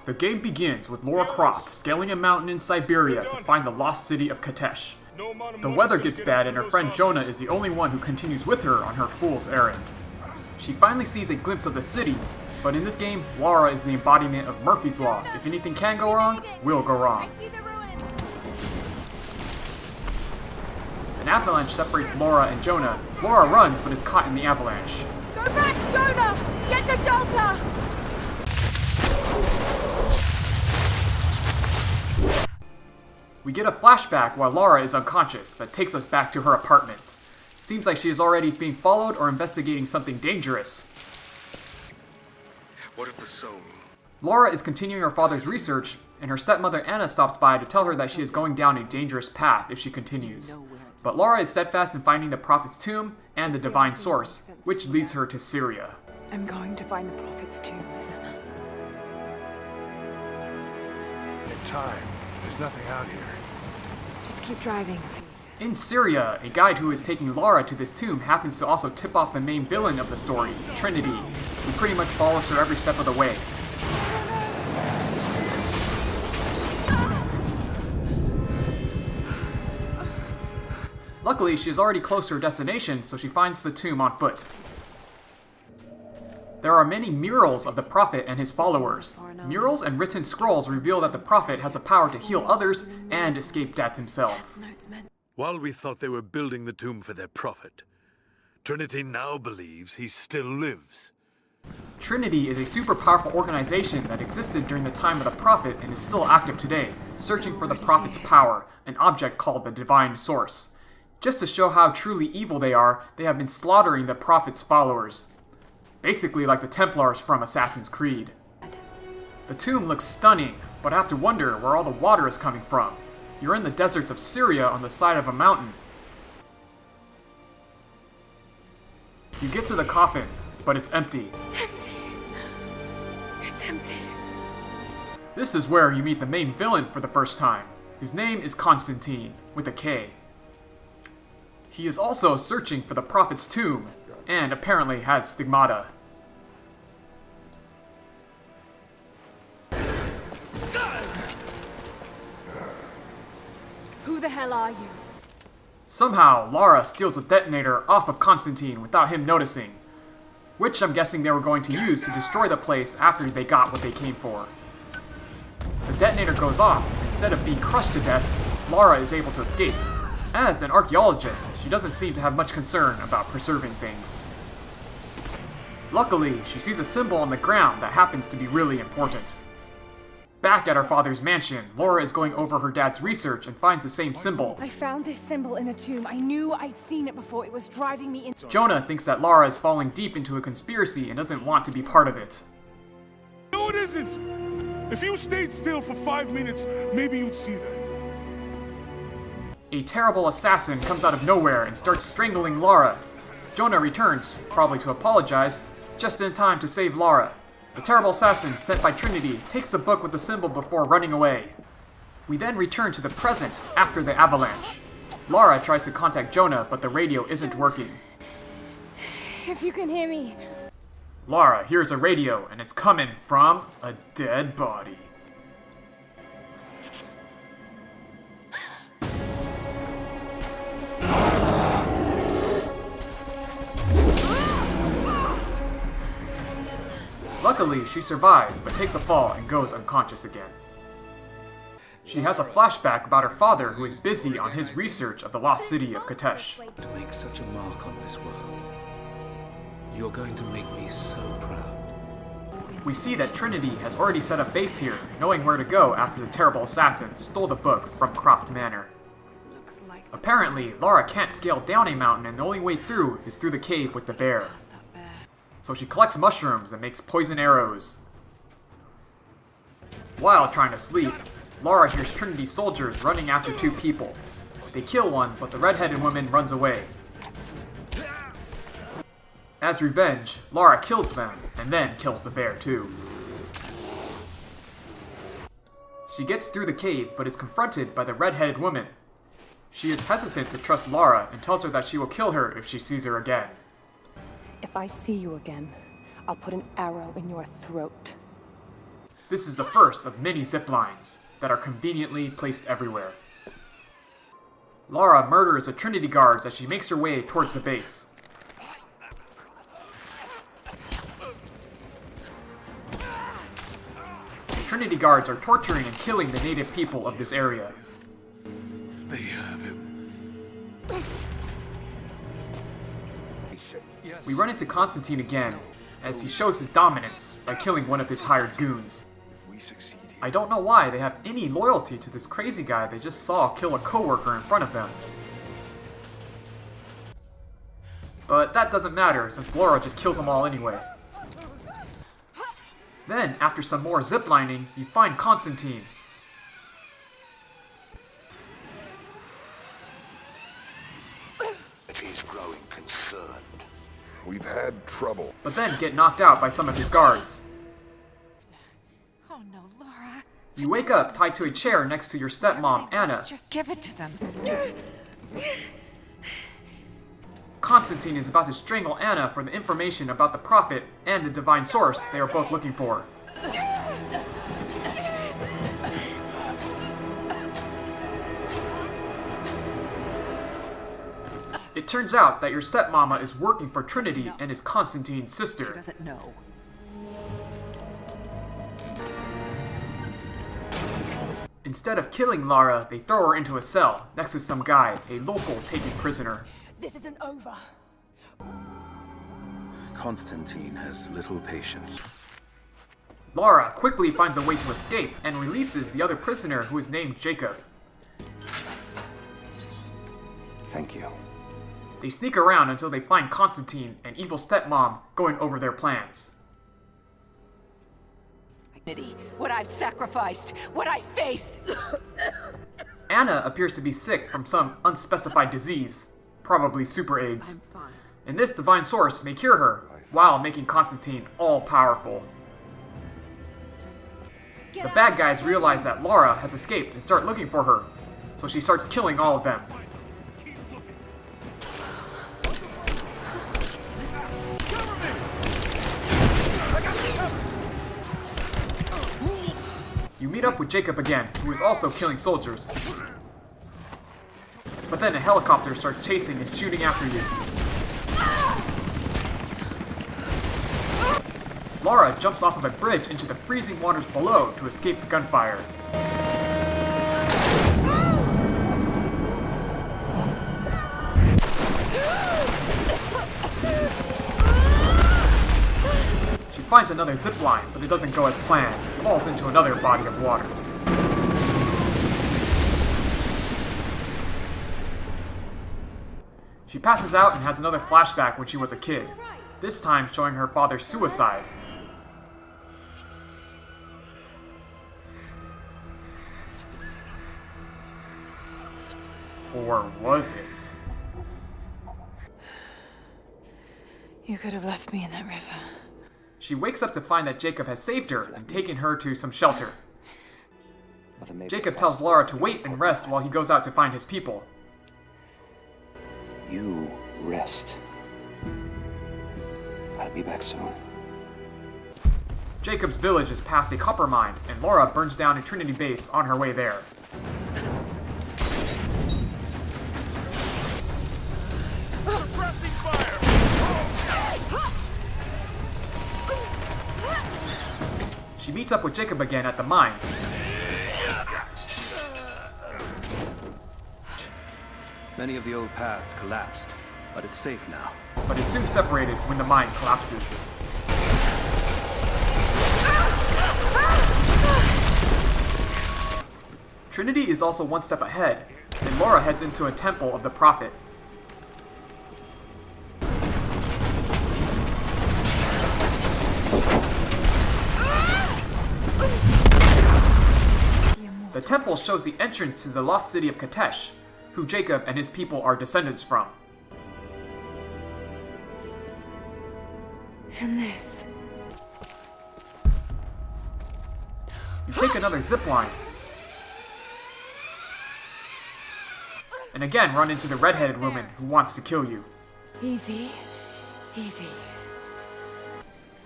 The game begins with Lara Croft scaling a mountain in Siberia to find the lost city of Katesh. The weather gets bad and her friend Jonah is the only one who continues with her on her fool's errand. She finally sees a glimpse of the city, but in this game, Lara is the embodiment of Murphy's Law. If anything can go wrong, will go wrong. An avalanche separates Lara and Jonah. Lara runs but is caught in the avalanche. Go back, Jonah! Get to shelter! We get a flashback while Lara is unconscious that takes us back to her apartment. Seems like she is already being followed or investigating something dangerous. What of the soul? Lara is continuing her father's research, and her stepmother Anna stops by to tell her that she is going down a dangerous path if she continues. But Lara is steadfast in finding the Prophet's tomb and the divine source, which leads her to Syria. I'm going to find the Prophet's tomb. In time. There's nothing out here. Just keep driving, please. In Syria, a guide who is taking Lara to this tomb happens to also tip off the main villain of the story, Trinity, who pretty much follows her every step of the way. Luckily, she is already close to her destination, so she finds the tomb on foot. There are many murals of the Prophet and his followers. Murals and written scrolls reveal that the Prophet has the power to heal others and escape death himself. While we thought they were building the tomb for their prophet, Trinity now believes he still lives. Trinity is a super powerful organization that existed during the time of the Prophet and is still active today, searching for the Prophet's power, an object called the Divine Source. Just to show how truly evil they are, they have been slaughtering the Prophet's followers. Basically like the Templars from Assassin's Creed. The tomb looks stunning, but I have to wonder where all the water is coming from. You're in the deserts of Syria on the side of a mountain. You get to the coffin, but it's empty. Empty. It's empty. This is where you meet the main villain for the first time. His name is Constantine, with a K. He is also searching for the Prophet's tomb, and apparently has stigmata. Who the hell are you? Somehow, Lara steals a detonator off of Constantine without him noticing, which I'm guessing they were going to use to destroy the place after they got what they came for. The detonator goes off, and instead of being crushed to death, Lara is able to escape. As an archaeologist, she doesn't seem to have much concern about preserving things. Luckily, she sees a symbol on the ground that happens to be really important. Back at her father's mansion, Lara is going over her dad's research and finds the same symbol. I found this symbol in the tomb. I knew I'd seen it before. It was driving me into... Jonah thinks that Lara is falling deep into a conspiracy and doesn't want to be part of it. No, it isn't! If you stayed still for 5 minutes, maybe you'd see that. A terrible assassin comes out of nowhere and starts strangling Lara. Jonah returns, probably to apologize, just in time to save Lara. The terrible assassin, sent by Trinity, takes the book with the symbol before running away. We then return to the present after the avalanche. Lara tries to contact Jonah, but the radio isn't working. If you can hear me. Lara hears a radio, and it's coming from a dead body. Luckily, she survives, but takes a fall and goes unconscious again. She has a flashback about her father who is busy on his research of the lost city of Katesh. To make such a mark on this world, you're going to make me so proud. We see that Trinity has already set up base here, knowing where to go after the terrible assassin stole the book from Croft Manor. Apparently, Lara can't scale down a mountain and the only way through is through the cave with the bear. So she collects mushrooms and makes poison arrows. While trying to sleep, Lara hears Trinity soldiers running after two people. They kill one, but the red-headed woman runs away. As revenge, Lara kills them, and then kills the bear too. She gets through the cave, but is confronted by the red-headed woman. She is hesitant to trust Lara and tells her that she will kill her if she sees her again. If I see you again, I'll put an arrow in your throat. This is the first of many zip lines that are conveniently placed everywhere. Lara murders a Trinity guard as she makes her way towards the base. Trinity guards are torturing and killing the native people of this area. They have him. We run into Constantine again, as he shows his dominance by killing one of his hired goons. I don't know why they have any loyalty to this crazy guy they just saw kill a coworker in front of them. But that doesn't matter, since Laura just kills them all anyway. Then, after some more ziplining, you find Constantine. He's growing concerned. We've had trouble. But then get knocked out by some of his guards. Oh no, Laura. You wake up tied to a chair next to your stepmom, Anna. Just give it to them. Constantine is about to strangle Anna for the information about the Prophet and the divine source they are both looking for. It turns out that your stepmama is working for Trinity and is Constantine's She sister. doesn't know. Instead of killing Lara, they throw her into a cell next to some guy, a local taken prisoner. This isn't over. Constantine has little patience. Lara quickly finds a way to escape and releases the other prisoner who is named Jacob. Thank you. They sneak around until they find Constantine and evil stepmom going over their plans. What I've sacrificed, what I face. Anna appears to be sick from some unspecified disease, probably super AIDS. I'm fine. And this divine source may cure her, while making Constantine all-powerful. The bad guys realize that Lara has escaped and start looking for her, so she starts killing all of them. You meet up with Jacob again, who is also killing soldiers. But then a helicopter starts chasing and shooting after you. Lara jumps off of a bridge into the freezing waters below to escape the gunfire. She finds another zip line, but it doesn't go as planned. It falls into another body of water. She passes out and has another flashback when she was a kid, this time showing her father's suicide. Or was it? You could have left me in that river. She wakes up to find that Jacob has saved her and taken her to some shelter. Jacob tells Lara to wait and rest while he goes out to find his people. You rest. I'll be back soon. Jacob's village is past a copper mine, and Lara burns down a Trinity base on her way there. Suppressing fire! She meets up with Jacob again at the mine. Many of the old paths collapsed, but it's safe now. But is soon separated when the mine collapses. Trinity is also one step ahead, and Lara heads into a temple of the Prophet. The temple shows the entrance to the lost city of Katesh, who Jacob and his people are descendants from. And this. You take another zipline, and again run into the red-headed woman who wants to kill you. Easy. Easy.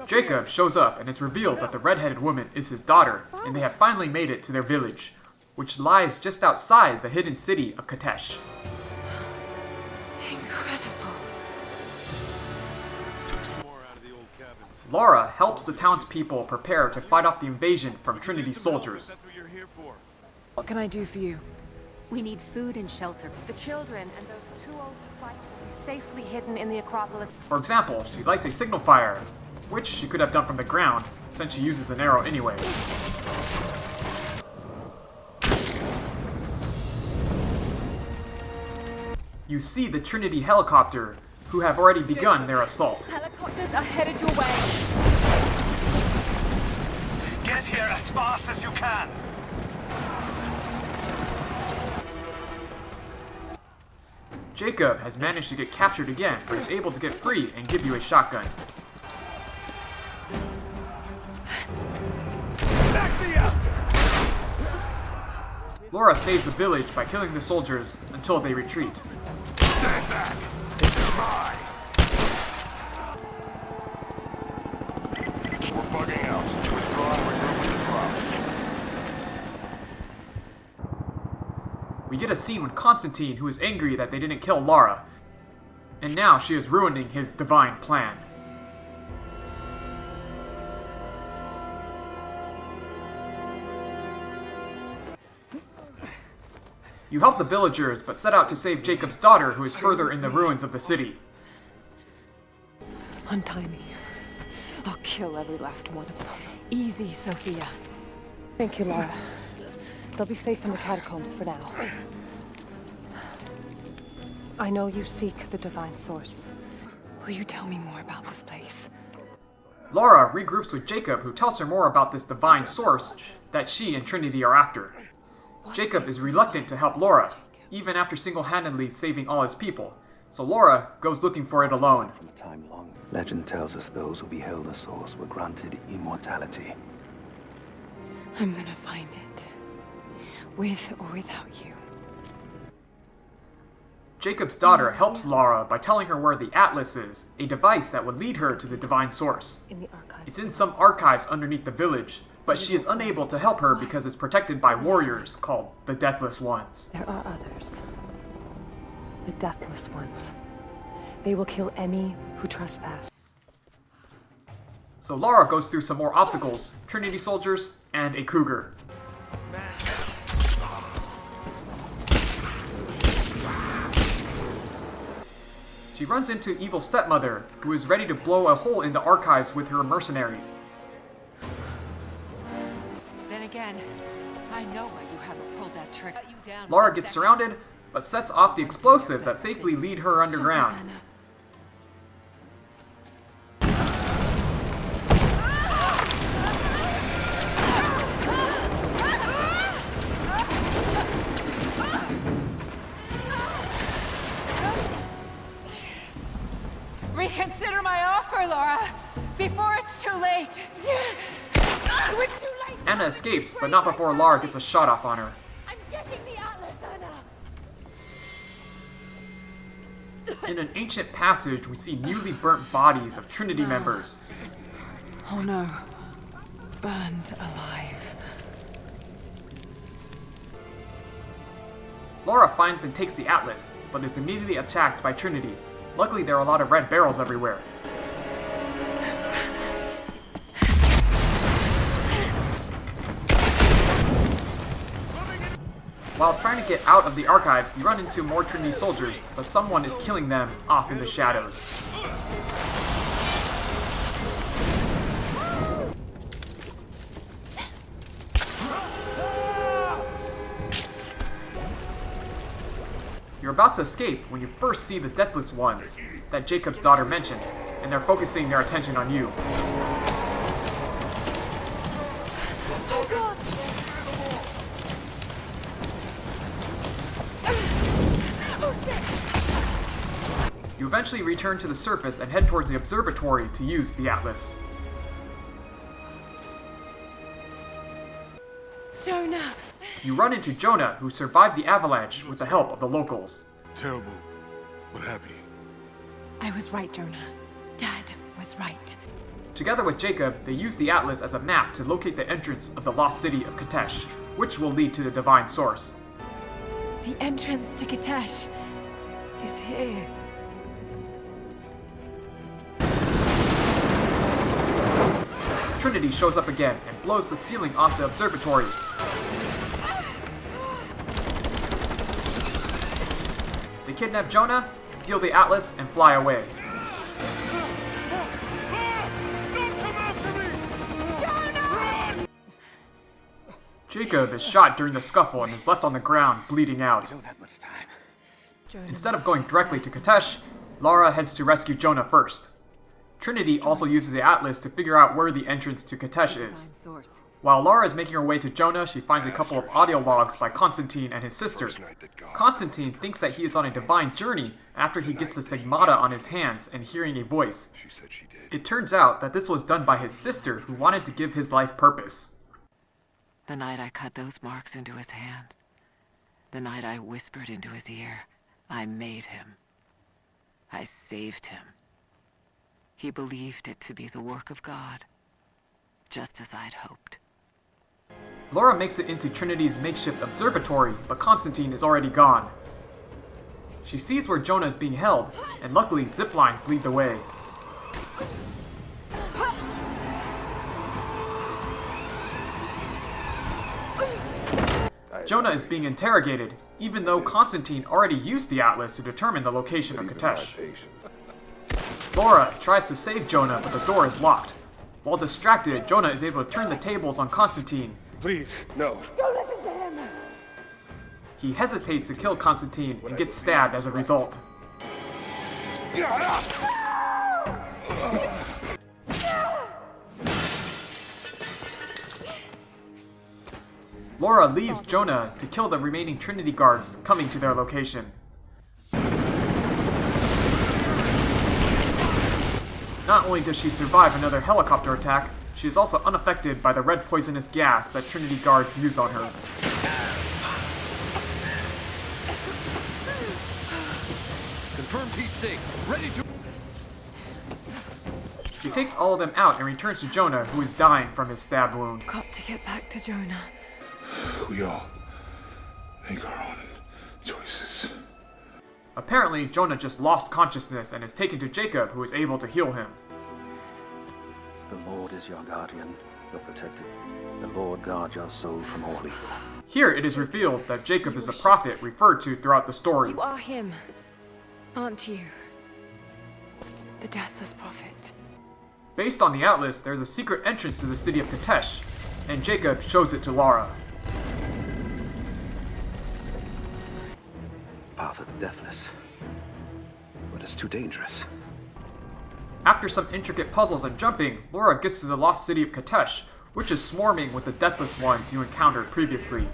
Jacob shows up, and it's revealed that the red-headed woman is his daughter, and they have finally made it to their village, which lies just outside the hidden city of Katesh. Incredible. Laura helps the townspeople prepare to fight off the invasion from Trinity soldiers. That's what you're here for. What can I do for you? We need food and shelter. The children and those too old to fight will be safely hidden in the Acropolis. For example, she lights a signal fire, which she could have done from the ground, since she uses an arrow anyway. You see the Trinity helicopter, who have already begun their assault. Helicopters are headed your way. Get here as fast as you can. Jacob has managed to get captured again, but is able to get free and give you a shotgun. Back to you! Laura saves the village by killing the soldiers until they retreat. Stand back! It's mine! We're bugging out. Withdraw and regroup with the drop. We get a scene with Constantine, who is angry that they didn't kill Laura, and now she is ruining his divine plan. You help the villagers, but set out to save Jacob's daughter, who is further in the ruins of the city. Untie me. I'll kill every last one of them. Easy, Sophia. Thank you, Laura. They'll be safe in the catacombs for now. I know you seek the divine source. Will you tell me more about this place? Laura regroups with Jacob, who tells her more about this divine source that she and Trinity are after. Jacob is reluctant to help Laura, even after single-handedly saving all his people, so Laura goes looking for it alone. From time long, legend tells us those who beheld the source were granted immortality. I'm gonna find it. With or without you. Jacob's daughter helps Laura by telling her where the Atlas is, a device that would lead her to the divine source. In the archives. It's in some archives underneath the village, but she is unable to help her because it's protected by warriors called the Deathless Ones. There are others. The Deathless Ones. They will kill any who trespass. So Laura goes through some more obstacles, Trinity soldiers, and a cougar. She runs into evil stepmother, who is ready to blow a hole in the archives with her mercenaries. Then again, I know why you haven't pulled that trick. Cut you down Laura within gets seconds. surrounded, but sets off the explosives that safely lead her underground. Reconsider my offer, Laura, before it's too late. It was too late. Anna escapes, but not before Laura gets a shot off on her. I'm getting the Atlas, Anna! In an ancient passage, we see newly burnt bodies of Trinity members. Oh no. Burned alive. Laura finds and takes the Atlas, but is immediately attacked by Trinity. Luckily, there are a lot of red barrels everywhere. While trying to get out of the archives, you run into more Trinity soldiers, but someone is killing them off in the shadows. You're about to escape when you first see the Deathless Ones that Jacob's daughter mentioned, and they're focusing their attention on you. Oh god! Oh shit! You eventually return to the surface and head towards the observatory to use the Atlas. Jonah! You run into Jonah, who survived the avalanche with the help of the locals. Terrible, but happy. I was right, Jonah. Dad was right. Together with Jacob, they use the Atlas as a map to locate the entrance of the lost city of Katesh, which will lead to the Divine Source. The entrance to Katesh is here. Trinity shows up again and blows the ceiling off the observatory. They kidnap Jonah, steal the Atlas, and fly away. Jacob is shot during the scuffle and is left on the ground, bleeding out. Instead of going directly to Katesh, Lara heads to rescue Jonah first. Trinity also uses the Atlas to figure out where the entrance to Katesh is. While Lara is making her way to Jonah, she finds a couple of audio logs by Constantine and his sister. Constantine thinks that he is on a divine journey after he gets the stigmata on his hands and hearing a voice. It turns out that this was done by his sister, who wanted to give his life purpose. The night I cut those marks into his hands, the night I whispered into his ear, I made him. I saved him. He believed it to be the work of God, just as I'd hoped. Laura makes it into Trinity's makeshift observatory, but Constantine is already gone. She sees where Jonah is being held, and luckily zip lines lead the way. Jonah is being interrogated, even though Constantine already used the Atlas to determine the location of Katesh. Laura tries to save Jonah, but the door is locked. While distracted, Jonah is able to turn the tables on Constantine. Please, no. Don't listen to him! He hesitates to kill Constantine and gets stabbed as a result. Laura leaves Jonah to kill the remaining Trinity guards coming to their location. Not only does she survive another helicopter attack, she is also unaffected by the red poisonous gas that Trinity guards use on her. Confirm Pete's safe. Ready to... She takes all of them out and returns to Jonah, who is dying from his stab wound. Got to get back to Jonah. We all make our own choices. Apparently, Jonah just lost consciousness and is taken to Jacob, who is able to heal him. The Lord is your guardian, your protector. The Lord guard your soul from all evil. Here it is revealed that Jacob is a prophet referred to throughout the story. You are him, aren't you? The Deathless Prophet. Based on the Atlas, there is a secret entrance to the city of Katesh, and Jacob shows it to Lara. Path of deathless. But it's too dangerous. After some intricate puzzles and jumping, Laura gets to the lost city of Katesh, which is swarming with the Deathless Ones you encountered previously.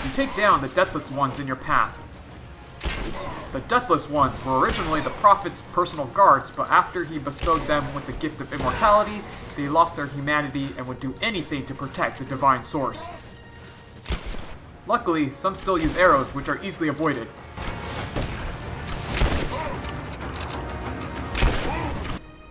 You take down the Deathless Ones in your path. The Deathless Ones were originally the Prophet's personal guards, but after he bestowed them with the gift of immortality, they lost their humanity and would do anything to protect the Divine Source. Luckily, some still use arrows, which are easily avoided.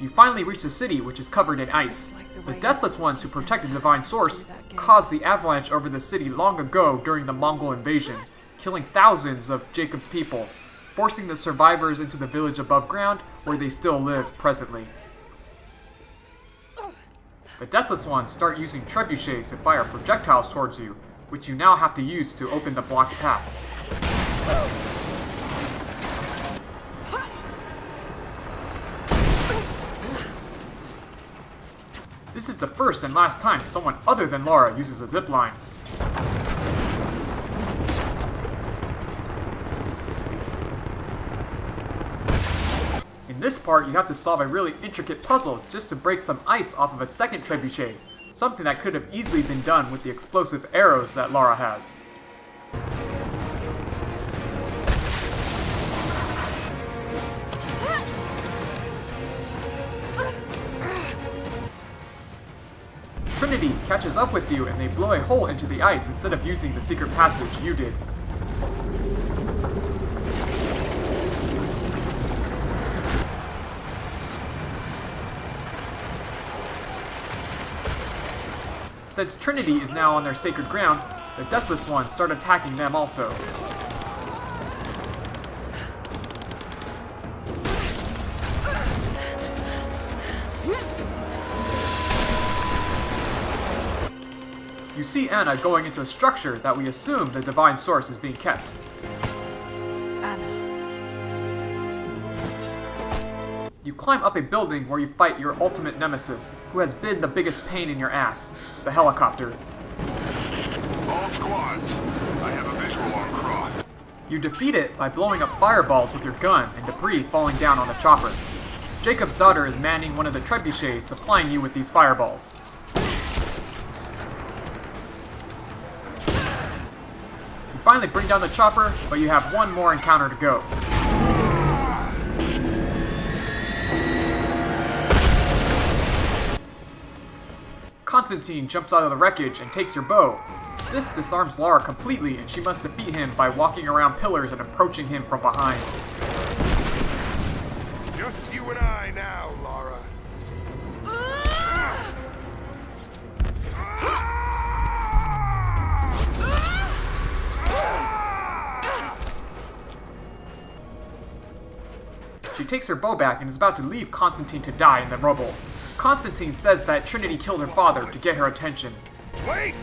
You finally reach the city, which is covered in ice. The Deathless Ones who protect the Divine Source caused the avalanche over the city long ago during the Mongol invasion, killing thousands of Jacob's people, forcing the survivors into the village above ground, where they still live presently. The Deathless Ones start using trebuchets to fire projectiles towards you, which you now have to use to open the blocked path. This is the first and last time someone other than Lara uses a zipline. In this part, you have to solve a really intricate puzzle just to break some ice off of a second trebuchet, something that could have easily been done with the explosive arrows that Lara has. Trinity catches up with you and they blow a hole into the ice instead of using the secret passage you did. Since Trinity is now on their sacred ground, the Deathless Ones start attacking them also. You see Anna going into a structure that we assume the Divine Source is being kept. You climb up a building where you fight your ultimate nemesis, who has been the biggest pain in your ass, the helicopter. All squads, I have a visual on Cross. You defeat it by blowing up fireballs with your gun and debris falling down on the chopper. Jacob's daughter is manning one of the trebuchets, supplying you with these fireballs. You finally bring down the chopper, but you have one more encounter to go. Constantine jumps out of the wreckage and takes your bow. This disarms Lara completely, and she must defeat him by walking around pillars and approaching him from behind. Just you and I now, Lara. She takes her bow back and is about to leave Constantine to die in the rubble. Constantine says that Trinity killed her father to get her attention. Wait!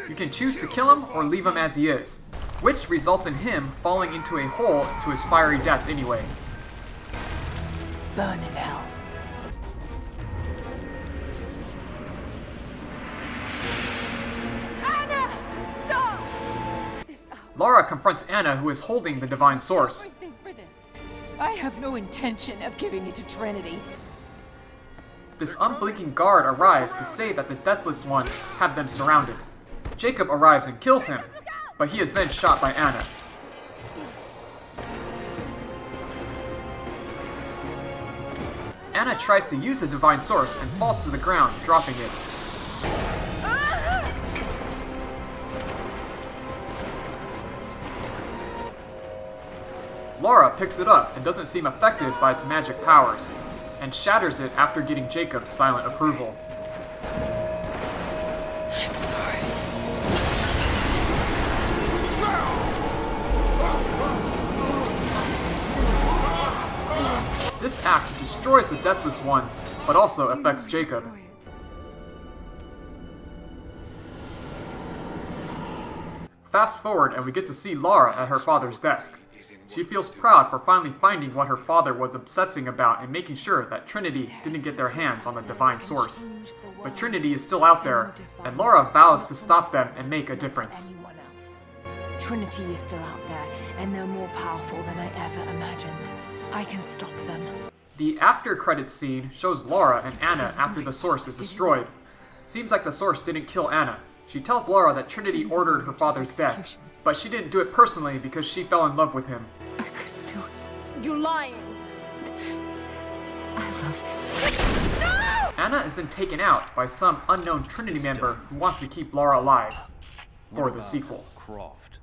You can choose to kill him or leave him as he is, which results in him falling into a hole to his fiery death anyway. Burn in hell. Anna! Stop! Lara confronts Anna, who is holding the Divine Source. Think for this. I have no intention of giving it to Trinity. This unblinking guard arrives to say that the Deathless Ones have them surrounded. Jacob arrives and kills him, but he is then shot by Anna. Anna tries to use the Divine Source and falls to the ground, dropping it. Lara picks it up and doesn't seem affected by its magic powers, and shatters it after getting Jacob's silent approval. I'm sorry. This act destroys the Deathless Ones, but also affects Jacob. Fast forward and we get to see Lara at her father's desk. She feels proud for finally finding what her father was obsessing about and making sure that Trinity didn't get their hands on the Divine Source. But Trinity is still out there, and Lara vows to stop them and make a difference. Trinity is still out there, and they're more powerful than I ever imagined. I can stop them. The after credits scene shows Lara and Anna after the Source is destroyed. Seems like the Source didn't kill Anna. She tells Lara that Trinity ordered her father's death, but she didn't do it personally because she fell in love with him. I couldn't do it. You're lying. I loved him. No! Anna is then taken out by some unknown Trinity member who wants to keep Lara alive for the sequel. Croft.